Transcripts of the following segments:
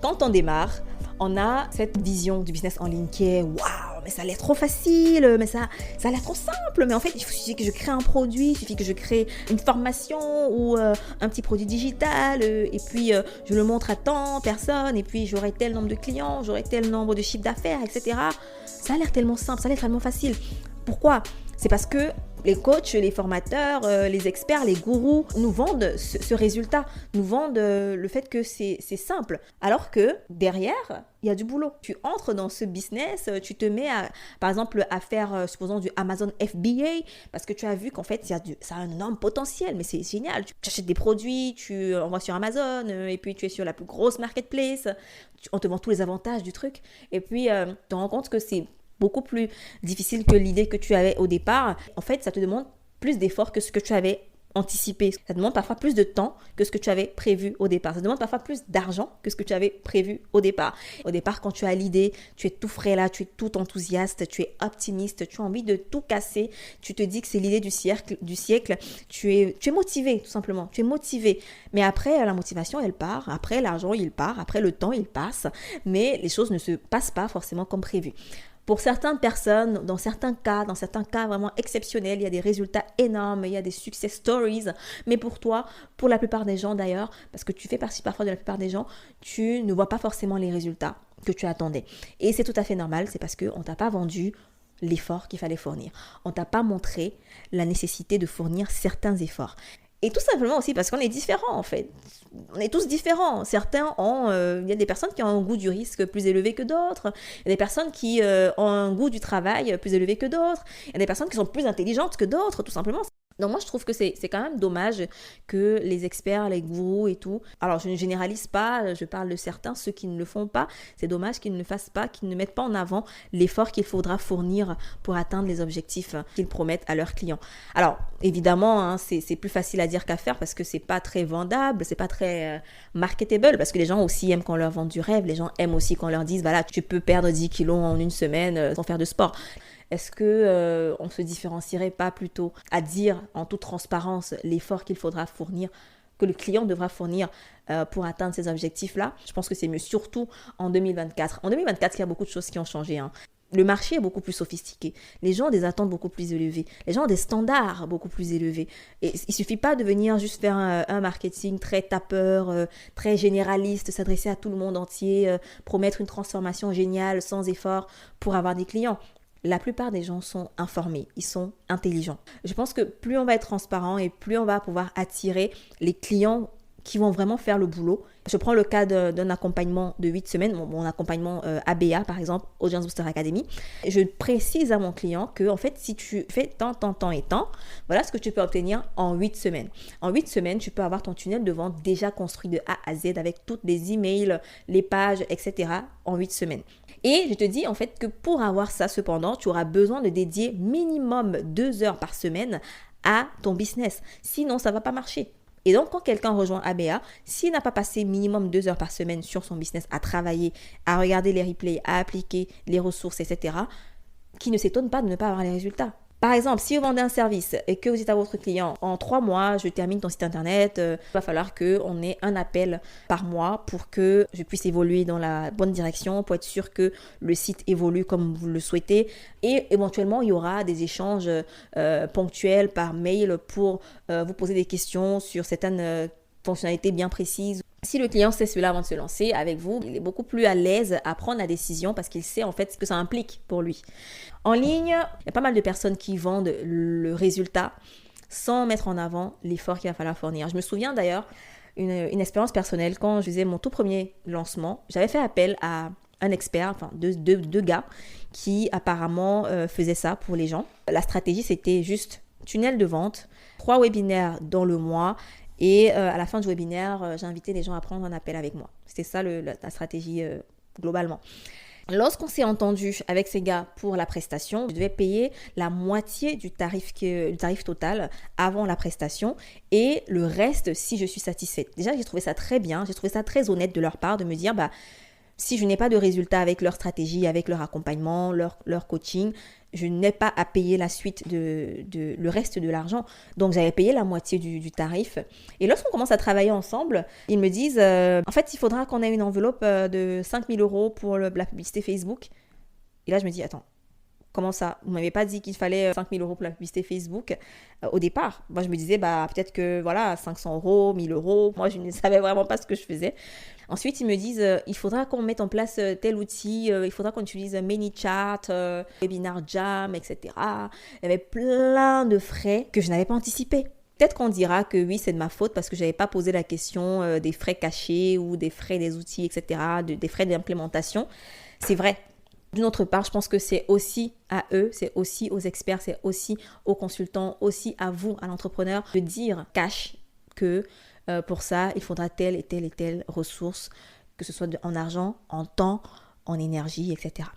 Quand on démarre, on a cette vision du business en ligne qui est waouh, mais ça a l'air trop facile, mais ça a l'air trop simple. Mais en fait, il suffit que je crée un produit, il suffit que je crée une formation ou un petit produit digital, et puis je le montre à tant de personnes, et puis j'aurai tel nombre de clients, j'aurai tel nombre de chiffres d'affaires, etc. Ça a l'air tellement simple, ça a l'air tellement facile. Pourquoi ? C'est parce que les coachs, les formateurs, les experts, les gourous nous vendent ce résultat, nous vendent le fait que c'est simple. Alors que derrière, il y a du boulot. Tu entres dans ce business, tu te mets par exemple à faire, supposons du Amazon FBA, parce que tu as vu qu'en fait, ça a un énorme potentiel, mais c'est génial. Tu achètes des produits, tu envoies sur Amazon, et puis tu es sur la plus grosse marketplace, on te vend tous les avantages du truc, et puis tu te rends compte que c'est beaucoup plus difficile que l'idée que tu avais au départ. En fait, ça te demande plus d'efforts que ce que tu avais anticipé. Ça te demande parfois plus de temps que ce que tu avais prévu au départ. Ça te demande parfois plus d'argent que ce que tu avais prévu au départ. Au départ, quand tu as l'idée, tu es tout frais là, tu es tout enthousiaste, tu es optimiste, tu as envie de tout casser, tu te dis que c'est l'idée du siècle, tu es motivé tout simplement, tu es motivé. Mais après, la motivation, elle part, après l'argent, il part, après le temps, il passe, mais les choses ne se passent pas forcément comme prévu. Pour certaines personnes, dans certains cas vraiment exceptionnels, il y a des résultats énormes, il y a des success stories. Mais pour toi, pour la plupart des gens d'ailleurs, parce que tu fais partie parfois de la plupart des gens, tu ne vois pas forcément les résultats que tu attendais. Et c'est tout à fait normal, c'est parce qu'on ne t'a pas vendu l'effort qu'il fallait fournir. On ne t'a pas montré la nécessité de fournir certains efforts. Et tout simplement aussi parce qu'on est différents en fait. On est tous différents. Certains ont, il y a des personnes qui ont un goût du risque plus élevé que d'autres. Il y a des personnes qui ont un goût du travail plus élevé que d'autres. Il y a des personnes qui sont plus intelligentes que d'autres, tout simplement. Donc moi je trouve que c'est quand même dommage que les experts, les gourous et tout, alors je ne généralise pas, je parle de certains, ceux qui ne le font pas, c'est dommage qu'ils ne le fassent pas, qu'ils ne mettent pas en avant l'effort qu'il faudra fournir pour atteindre les objectifs qu'ils promettent à leurs clients. Alors évidemment, hein, c'est plus facile à dire qu'à faire parce que c'est pas très vendable, c'est pas très marketable, parce que les gens aussi aiment qu'on leur vende du rêve, les gens aiment aussi qu'on leur dise voilà, tu peux perdre 10 kilos en une semaine sans faire de sport. Est-ce que on se différencierait pas plutôt à dire en toute transparence l'effort qu'il faudra fournir, que le client devra fournir pour atteindre ces objectifs-là ? Je pense que c'est mieux, surtout en 2024. En 2024, il y a beaucoup de choses qui ont changé. Le marché est beaucoup plus sophistiqué. Les gens ont des attentes beaucoup plus élevées. Les gens ont des standards beaucoup plus élevés. Et il suffit pas de venir juste faire un marketing très tapeur, très généraliste, s'adresser à tout le monde entier, promettre une transformation géniale sans effort pour avoir des clients. La plupart des gens sont informés, ils sont intelligents. Je pense que plus on va être transparent et plus on va pouvoir attirer les clients qui vont vraiment faire le boulot. Je prends le cas d'un accompagnement de 8 semaines, mon accompagnement ABA par exemple, Audience Booster Academy. Je précise à mon client que en fait, si tu fais tant et tant, voilà ce que tu peux obtenir en 8 semaines. En 8 semaines, tu peux avoir ton tunnel de vente déjà construit de A à Z avec toutes les emails, les pages, etc. en 8 semaines. Et je te dis en fait que pour avoir ça cependant, tu auras besoin de dédier minimum 2 heures par semaine à ton business. Sinon, ça ne va pas marcher. Et donc, quand quelqu'un rejoint ABA, s'il n'a pas passé minimum 2 heures par semaine sur son business à travailler, à regarder les replays, à appliquer les ressources, etc., qui ne s'étonne pas de ne pas avoir les résultats. Par exemple, si vous vendez un service et que vous dites à votre client, en 3 mois, je termine ton site internet, il va falloir qu'on ait un appel par mois pour que je puisse évoluer dans la bonne direction, pour être sûr que le site évolue comme vous le souhaitez. Et éventuellement, il y aura des échanges ponctuels par mail pour vous poser des questions sur certaines fonctionnalités bien précises. Si le client sait cela avant de se lancer avec vous, il est beaucoup plus à l'aise à prendre la décision parce qu'il sait en fait ce que ça implique pour lui. En ligne, il y a pas mal de personnes qui vendent le résultat sans mettre en avant l'effort qu'il va falloir fournir. Je me souviens d'ailleurs une expérience personnelle quand je faisais mon tout premier lancement. J'avais fait appel à un expert, enfin deux gars qui apparemment faisaient ça pour les gens. La stratégie, c'était juste tunnel de vente, 3 webinaires dans le mois. Et à la fin du webinaire, j'ai invité les gens à prendre un appel avec moi. C'était ça la stratégie globalement. Lorsqu'on s'est entendu avec ces gars pour la prestation, je devais payer la moitié du tarif total avant la prestation et le reste si je suis satisfaite. Déjà, j'ai trouvé ça très bien, j'ai trouvé ça très honnête de leur part de me dire Si je n'ai pas de résultat avec leur stratégie, avec leur accompagnement, leur coaching, je n'ai pas à payer la suite le reste de l'argent. Donc, j'avais payé la moitié du tarif. Et lorsqu'on commence à travailler ensemble, ils me disent, en fait, il faudra qu'on ait une enveloppe de 5 000 € pour la publicité Facebook. Et là, je me dis, attends, comment ça? Vous ne m'avez pas dit qu'il fallait 5 000 € pour la publicité Facebook au départ. Moi, je me disais, peut-être que 500 €, 1 000 €. Moi, je ne savais vraiment pas ce que je faisais. Ensuite, ils me disent, il faudra qu'on mette en place tel outil, il faudra qu'on utilise ManyChat, Webinar Jam, etc. Il y avait plein de frais que je n'avais pas anticipés. Peut-être qu'on dira que oui, c'est de ma faute parce que je n'avais pas posé la question des frais cachés ou des frais des outils, etc., des frais d'implémentation. C'est vrai. D'une autre part, je pense que c'est aussi à eux, c'est aussi aux experts, c'est aussi aux consultants, aussi à vous, à l'entrepreneur, de dire cash que pour ça, il faudra telle et telle et telle ressource, que ce soit en argent, en temps, en énergie, etc.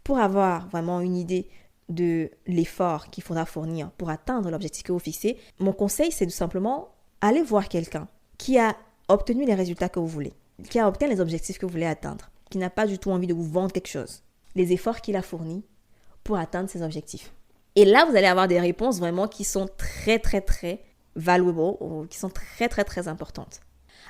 Pour avoir vraiment une idée de l'effort qu'il faudra fournir pour atteindre l'objectif que vous fixez, mon conseil, c'est tout simplement aller voir quelqu'un qui a obtenu les résultats que vous voulez, qui a obtenu les objectifs que vous voulez atteindre, qui n'a pas du tout envie de vous vendre quelque chose, les efforts qu'il a fournis pour atteindre ses objectifs. Et là, vous allez avoir des réponses vraiment qui sont très, très, très valuable, qui sont très, très, très importantes.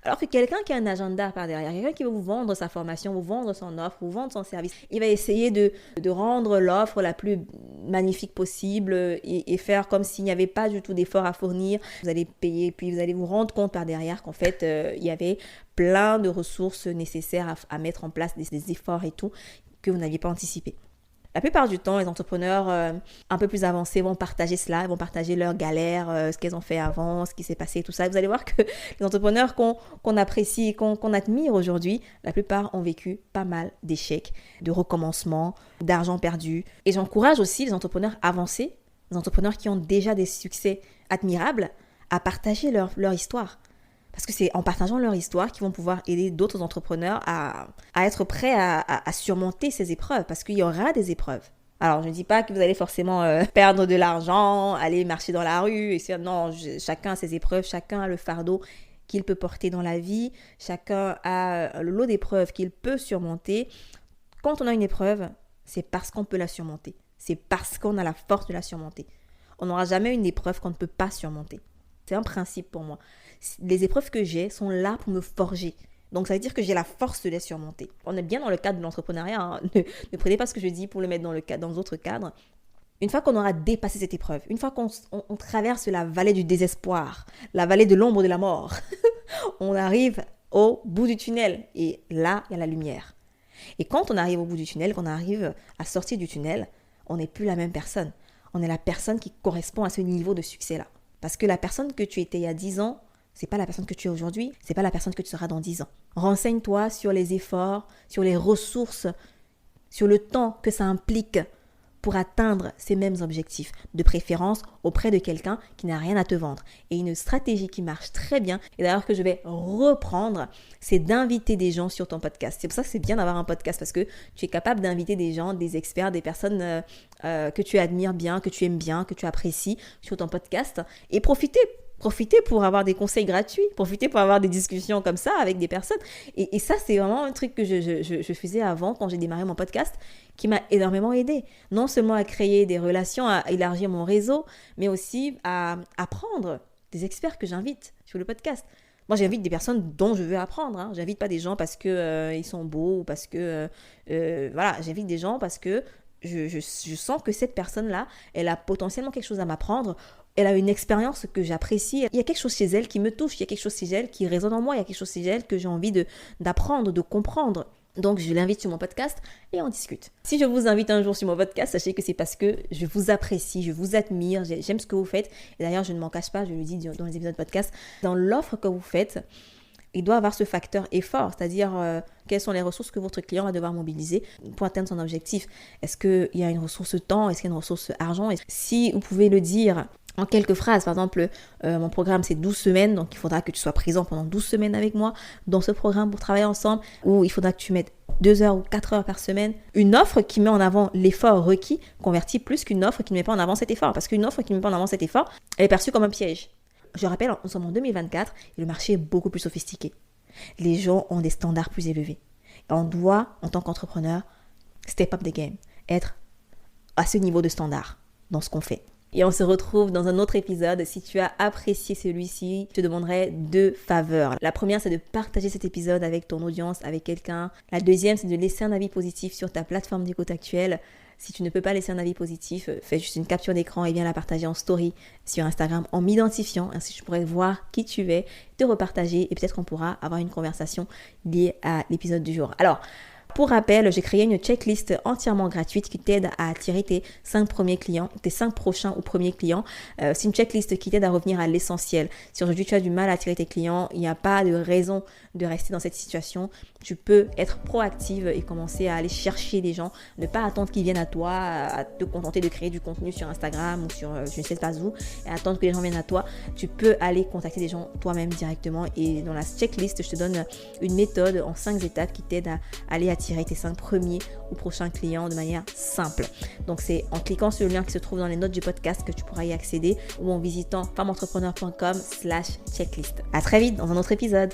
Alors que quelqu'un qui a un agenda par derrière, quelqu'un qui veut vous vendre sa formation, vous vendre son offre, vous vendre son service, il va essayer de rendre l'offre la plus magnifique possible et faire comme s'il n'y avait pas du tout d'effort à fournir. Vous allez payer, puis vous allez vous rendre compte par derrière qu'en fait, il y avait plein de ressources nécessaires à mettre en place, des efforts et tout, que vous n'aviez pas anticipé. La plupart du temps, les entrepreneurs un peu plus avancés vont partager cela, ils vont partager leurs galères, ce qu'ils ont fait avant, ce qui s'est passé, tout ça. Vous allez voir que les entrepreneurs qu'on apprécie, qu'on admire aujourd'hui, la plupart ont vécu pas mal d'échecs, de recommencements, d'argent perdu. Et j'encourage aussi les entrepreneurs avancés, les entrepreneurs qui ont déjà des succès admirables, à partager leur histoire. Parce que c'est en partageant leur histoire qu'ils vont pouvoir aider d'autres entrepreneurs à être prêts à surmonter ces épreuves. Parce qu'il y aura des épreuves. Alors, je ne dis pas que vous allez forcément perdre de l'argent, aller marcher dans la rue. Non, chacun a ses épreuves, chacun a le fardeau qu'il peut porter dans la vie. Chacun a le lot d'épreuves qu'il peut surmonter. Quand on a une épreuve, c'est parce qu'on peut la surmonter. C'est parce qu'on a la force de la surmonter. On n'aura jamais une épreuve qu'on ne peut pas surmonter. C'est un principe pour moi. Les épreuves que j'ai sont là pour me forger. Donc, ça veut dire que j'ai la force de les surmonter. On est bien dans le cadre de l'entrepreneuriat. Hein. Ne prenez pas ce que je dis pour le mettre dans d'autres cadres. Une fois qu'on aura dépassé cette épreuve, une fois qu'on traverse la vallée du désespoir, la vallée de l'ombre de la mort, on arrive au bout du tunnel. Et là, il y a la lumière. Et quand on arrive au bout du tunnel, qu'on arrive à sortir du tunnel, on n'est plus la même personne. On est la personne qui correspond à ce niveau de succès-là. Parce que la personne que tu étais il y a 10 ans, c'est pas la personne que tu es aujourd'hui, c'est pas la personne que tu seras dans 10 ans. Renseigne-toi sur les efforts, sur les ressources, sur le temps que ça implique pour atteindre ces mêmes objectifs, de préférence auprès de quelqu'un qui n'a rien à te vendre. Et une stratégie qui marche très bien, et d'ailleurs que je vais reprendre, c'est d'inviter des gens sur ton podcast. C'est pour ça que c'est bien d'avoir un podcast, parce que tu es capable d'inviter des gens, des experts, des personnes que tu admires bien, que tu aimes bien, que tu apprécies sur ton podcast, et profiter pour avoir des conseils gratuits, profiter pour avoir des discussions comme ça avec des personnes. Et ça, c'est vraiment un truc que je faisais avant, quand j'ai démarré mon podcast, qui m'a énormément aidé. Non seulement à créer des relations, à élargir mon réseau, mais aussi à apprendre des experts que j'invite sur le podcast. Moi, j'invite des personnes dont je veux apprendre. Hein. J'invite pas des gens parce que ils sont beaux ou parce que... voilà, j'invite des gens parce que je sens que cette personne-là, elle a potentiellement quelque chose à m'apprendre. Elle a une expérience que j'apprécie. Il y a quelque chose chez elle qui me touche. Il y a quelque chose chez elle qui résonne en moi. Il y a quelque chose chez elle que j'ai envie d'apprendre, de comprendre. Donc, je l'invite sur mon podcast et on discute. Si je vous invite un jour sur mon podcast, sachez que c'est parce que je vous apprécie, je vous admire, j'aime ce que vous faites. Et d'ailleurs, je ne m'en cache pas, je le dis dans les épisodes podcast. Dans l'offre que vous faites, il doit avoir ce facteur effort, c'est-à-dire quelles sont les ressources que votre client va devoir mobiliser pour atteindre son objectif. Est-ce qu'il y a une ressource temps? Est-ce qu'il y a une ressource argent? Si vous pouvez le dire en quelques phrases, par exemple, mon programme c'est 12 semaines, donc il faudra que tu sois présent pendant 12 semaines avec moi dans ce programme pour travailler ensemble, ou il faudra que tu mettes 2 heures ou 4 heures par semaine. Une offre qui met en avant l'effort requis convertit plus qu'une offre qui ne met pas en avant cet effort, parce qu'une offre qui ne met pas en avant cet effort, elle est perçue comme un piège. Je rappelle, nous sommes en 2024 et le marché est beaucoup plus sophistiqué. Les gens ont des standards plus élevés. Et on doit, en tant qu'entrepreneur, step up the game, être à ce niveau de standard dans ce qu'on fait. Et on se retrouve dans un autre épisode. Si tu as apprécié celui-ci, je te demanderai 2 faveurs. La première, c'est de partager cet épisode avec ton audience, avec quelqu'un. La deuxième, c'est de laisser un avis positif sur ta plateforme d'écoute actuelle. Si tu ne peux pas laisser un avis positif, fais juste une capture d'écran et viens la partager en story sur Instagram en m'identifiant. Ainsi, je pourrais voir qui tu es, te repartager et peut-être qu'on pourra avoir une conversation liée à l'épisode du jour. Alors, pour rappel, j'ai créé une checklist entièrement gratuite qui t'aide à attirer tes 5 premiers clients, tes 5 prochains ou premiers clients. C'est une checklist qui t'aide à revenir à l'essentiel. Si aujourd'hui tu as du mal à attirer tes clients, il n'y a pas de raison de rester dans cette situation. Tu peux être proactive et commencer à aller chercher des gens, ne pas attendre qu'ils viennent à toi, à te contenter de créer du contenu sur Instagram ou sur je ne sais pas où, et attendre que les gens viennent à toi. Tu peux aller contacter des gens toi-même directement. Et dans la checklist, je te donne une méthode en 5 étapes qui t'aide à aller attirer tes 5 premiers ou prochains clients de manière simple. Donc c'est en cliquant sur le lien qui se trouve dans les notes du podcast que tu pourras y accéder ou en visitant femmeentrepreneur.com/checklist. À très vite dans un autre épisode.